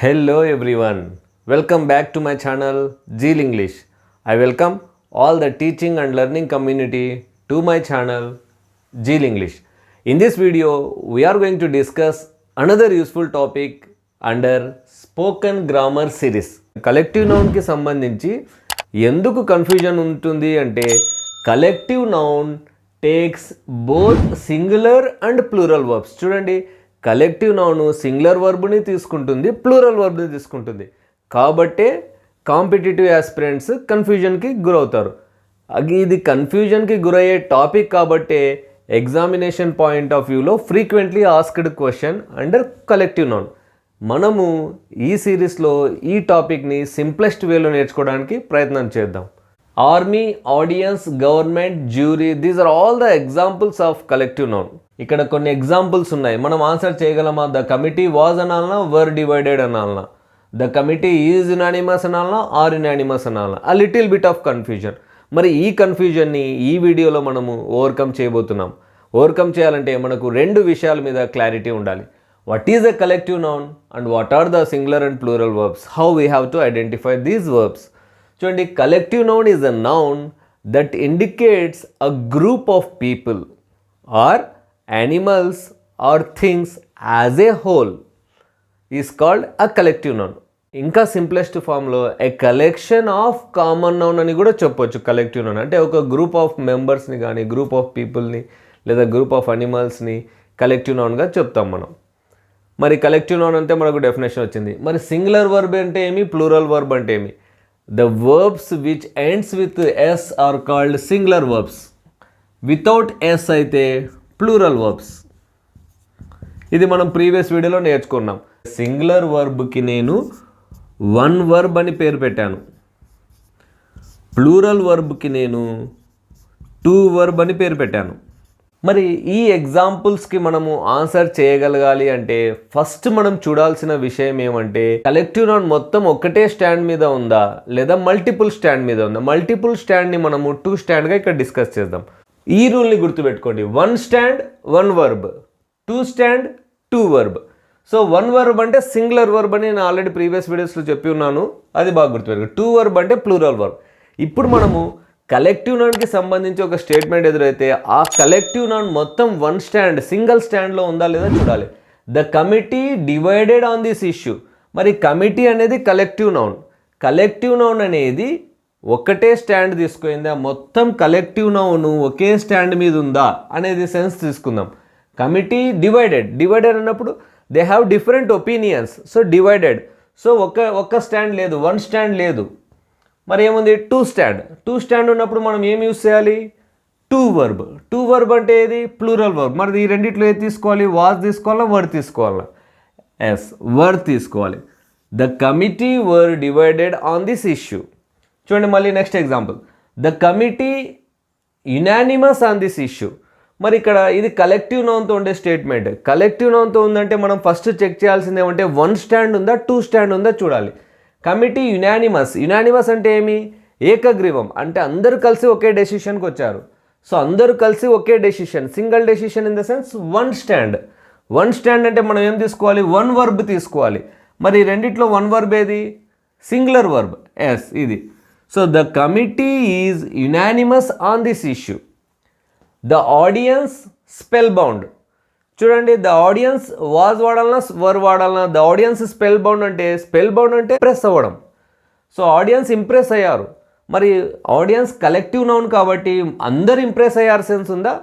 Hello everyone, welcome back to my channel Zeal English. I welcome all the teaching and learning community to my channel Zeal English. In this video, we are going to discuss another useful topic under spoken grammar series. Collective noun కి సంబంధించి ఎందుకు confusion ఉంటుంది అంటే collective noun takes both singular and plural verbs. చూడండి, collective noun singular వర్బ్ని తీసుకుంటుంది, plural వర్బ్ని తీసుకుంటుంది. కాబట్టే competitive aspirants కన్ఫ్యూజన్కి గురవుతారు. ఇది కన్ఫ్యూజన్కి గురయ్యే టాపిక్ కాబట్టే ఎగ్జామినేషన్ పాయింట్ ఆఫ్ వ్యూలో frequently asked question under collective noun. మనము ఈ సిరీస్లో ఈ టాపిక్ని సింప్లెస్ట్ వేలో నేర్చుకోవడానికి ప్రయత్నం చేద్దాం. Army, audience, government, jury, these are all the examples of collective noun. ఇక్కడ కొన్ని ఎగ్జాంపుల్స్ ఉన్నాయి, మనం ఆన్సర్ చేయగలమా? ద కమిటీ వాజ్ అనాలనా, వర్ డివైడెడ్ అనాలనా, ద కమిటీ ఈజ్ యునానిమస్ అనాలనా, ఆర్ యునానిమస్ అనాలనా? A little bit of confusion. మరి ఈ కన్ఫ్యూజన్ని ఈ వీడియోలో మనము ఓవర్కమ్ చేయబోతున్నాం. ఓవర్కమ్ చేయాలంటే మనకు రెండు విషయాల మీద క్లారిటీ ఉండాలి. What is the collective noun and what are the singular and plural verbs? How we have to identify these verbs? చూడండి, collective noun is a noun that indicates a group of people or animals or things as a whole is called a collective noun. ఇంకా simplest ఫామ్లో ఏ collection of common noun అని కూడా చెప్పొచ్చు. Collective noun అంటే ఒక group of మెంబర్స్ని కానీ, group of పీపుల్ని లేదా గ్రూప్ ఆఫ్ అనిమల్స్ని కలెక్టివ్ నౌన్గా చెప్తాం మనం. మరి కలెక్టివ్ నౌన్ అంటే మనకు డెఫినేషన్ వచ్చింది. మరి సింగులర్ వర్బ్ అంటే ఏమి, ప్లూరల్ వర్బ్ అంటే ఏమి? The verbs which ends with s are called singular verbs. Without s అయితే ప్లూరల్ వర్బ్స్. ఇది మనం ప్రీవియస్ వీడియోలో నేర్చుకున్నాం. సింగులర్ వర్బ్కి నేను వన్ వర్బ్ అని పేరు పెట్టాను, ప్లూరల్ వర్బ్కి నేను టూ వర్బ్ అని పేరు పెట్టాను. మరి ఈ ఎగ్జాంపుల్స్కి మనము ఆన్సర్ చేయగలగాలి అంటే ఫస్ట్ మనం చూడాల్సిన విషయం ఏమంటే కలెక్టివ్ నౌన్ మొత్తం ఒకటే స్టాండ్ మీద ఉందా లేదా మల్టిపుల్ స్టాండ్ మీద ఉందా? మల్టిపుల్ స్టాండ్ని మనము టూ స్టాండ్గా ఇక్కడ డిస్కస్ చేద్దాం. ఈ రూల్ని గుర్తుపెట్టుకోండి, one stand one verb, two stand two verb. So one verb అంటే సింగులర్ వర్బ్ అని నేను ఆల్రెడీ ప్రీవియస్ వీడియోస్లో చెప్పి ఉన్నాను, అది బాగా గుర్తుపెట్టుకోండి. టూ వర్బ్ అంటే ప్లూరల్ వర్బ్. ఇప్పుడు మనము కలెక్టివ్ నౌన్కి సంబంధించి ఒక స్టేట్మెంట్ ఎదురైతే ఆ కలెక్టివ్ నౌన్ మొత్తం వన్ స్టాండ్ సింగిల్ స్టాండ్లో ఉందా లేదా చూడాలి. The committee divided on this issue. మరి కమిటీ అనేది కలెక్టివ్ నౌన్. కలెక్టివ్ నౌన్ అనేది ఒకటే స్టాండ్ తీసుకుందా, మొత్తం కలెక్టివ్ నౌన్ ఒకే స్టాండ్ మీద ఉందా అనేది సెన్స్ తీసుకుందాం. కమిటీ డివైడెడ్ అన్నప్పుడు they have different opinions. So divided. So ఒక స్టాండ్ లేదు, వన్ స్టాండ్ లేదు. మరి ఏముంది? టూ స్టాండ్ ఉన్నప్పుడు మనం ఏం యూస్ చేయాలి? టూ వర్బ్ అంటే ఏది? Plural verb. మరి ఈ రెండిట్లో ఏది తీసుకోవాలి? వాజ్ తీసుకోవాలా, వర్ తీసుకోవాలా? ఎస్, వర్ తీసుకోవాలి. The committee were divided on this issue. చూడండి, మళ్ళీ next example, the committee unanimous on this issue. మరి ఇక్కడ ఇది కలెక్టివ్ నౌన్తో ఉండే స్టేట్మెంట్. కలెక్టివ్ నౌన్తో ఉందంటే మనం ఫస్ట్ చెక్ చేయాల్సింది ఏమంటే వన్ స్టాండ్ ఉందా, టూ స్టాండ్ ఉందా చూడాలి. కమిటీ యునానిమస్ అంటే ఏమి? ఏకగ్రీవం అంటే అందరూ కలిసి ఒకే డెసిషన్కి వచ్చారు. సో అందరూ కలిసి ఒకే decision, single decision in the sense one stand అంటే మనం ఏం తీసుకోవాలి? వన్ వర్బ్ తీసుకోవాలి. మరి రెండిట్లో వన్ వర్బ్ ఏది? Singular verb. ఎస్, ఇది. So the committee is unanimous on this issue. The audience spellbound. చూడండి, ద ఆడియన్స్ వాజ్ వాడాలన్నా వర్ వాడాలన్నా? ద ఆడియన్స్ స్పెల్ బౌండ్ అంటే ఇంప్రెస్ అవ్వడం. సో ఆడియన్స్ ఇంప్రెస్ అయ్యారు. మరి ఆడియన్స్ కలెక్టివ్ నౌన్ కాబట్టి అందరు ఇంప్రెస్ అయ్యారు సెన్స్ ఉందా?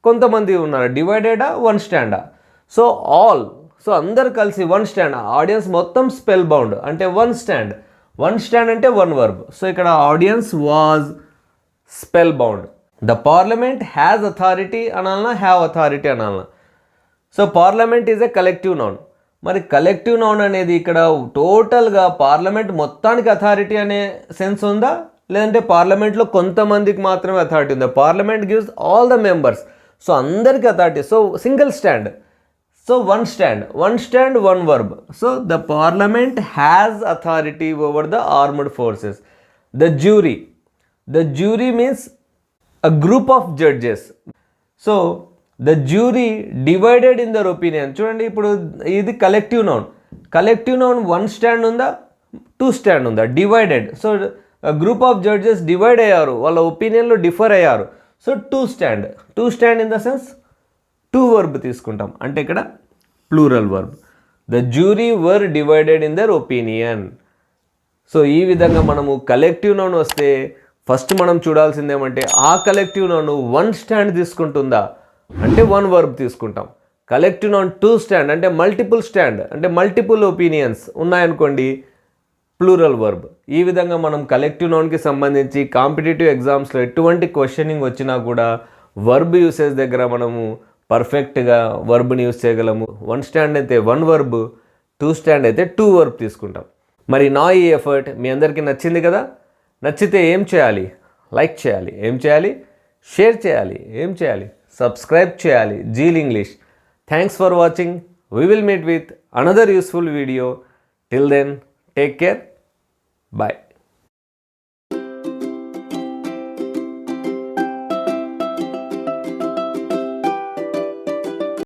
కొంతమంది ఉన్నారు. డివైడెడా, వన్ స్టాండా? So all. సో అందరు కలిసి వన్ స్టాండ్. ఆడియన్స్ మొత్తం స్పెల్ బౌండ్ అంటే వన్ స్టాండ్ అంటే వన్ వర్బ్. సో ఇక్కడ audience was spellbound. The parliament has authority అనాలనా, హ్యావ్ అథారిటీ అనాలనా? So parliament is a collective noun. మరి కలెక్టివ్ నౌన్ అనేది ఇక్కడ టోటల్గా పార్లమెంట్ మొత్తానికి అథారిటీ అనే సెన్స్ ఉందా, లేదంటే పార్లమెంట్లో కొంతమందికి మాత్రమే అథారిటీ ఉందా? Parliament gives all the members. So అందరికీ authority. So single stand. So one stand one verb. So the parliament has authority over the armed forces. The jury means a group of judges. So the jury divided in their opinion. చూడండి, ఇప్పుడు ఇది collective noun. Collective noun 1 stand ఉందా 2 stand ఉందా? Divided. So group of judges divide అయ్యారు, వాళ్ళ ఒపీనియన్లో differ అయ్యారు. So 2 stand. 2 stand in the sense 2 verb తీసుకుంటాం, అంటే ఇక్కడ plural verb. The jury were divided in their opinion. So ఈ విధంగా మనము కలెక్టివ్ నౌన్ వస్తే ఫస్ట్ మనం చూడాల్సింది ఏమంటే ఆ కలెక్టివ్ నౌన్ 1 స్టాండ్ తీసుకుంటుందా అంటే 1 వర్బ్ తీసుకుంటాం. కలెక్టివ్ నౌన్ 2 స్టాండ్ అంటే మల్టిపుల్ స్టాండ్ అంటే మల్టిపుల్ ఒపీనియన్స్ ఉన్నాయనుకోండి, ప్లూరల్ వర్బ్. ఈ విధంగా మనం కలెక్టివ్ నౌన్కి సంబంధించి కాంపిటేటివ్ ఎగ్జామ్స్లో ఎటువంటి క్వశ్చనింగ్ వచ్చినా కూడా వర్బ్ యూసేజ్ దగ్గర మనము పర్ఫెక్ట్గా వర్బ్ని యూస్ చేయగలము. 1 స్టాండ్ అయితే 1 వర్బ్, 2 స్టాండ్ అయితే 2 వర్బ్ తీసుకుంటాం. మరి నా ఈ ఎఫర్ట్ మీ అందరికీ నచ్చింది కదా? నచ్చితే ఏం చేయాలి? లైక్ చేయాలి. ఏం చేయాలి? షేర్ చేయాలి. ఏం చేయాలి? సబ్స్క్రైబ్ చేయాలి. Zeal English. Thanks for watching. We will meet with another useful video. Till then, take care. Bye.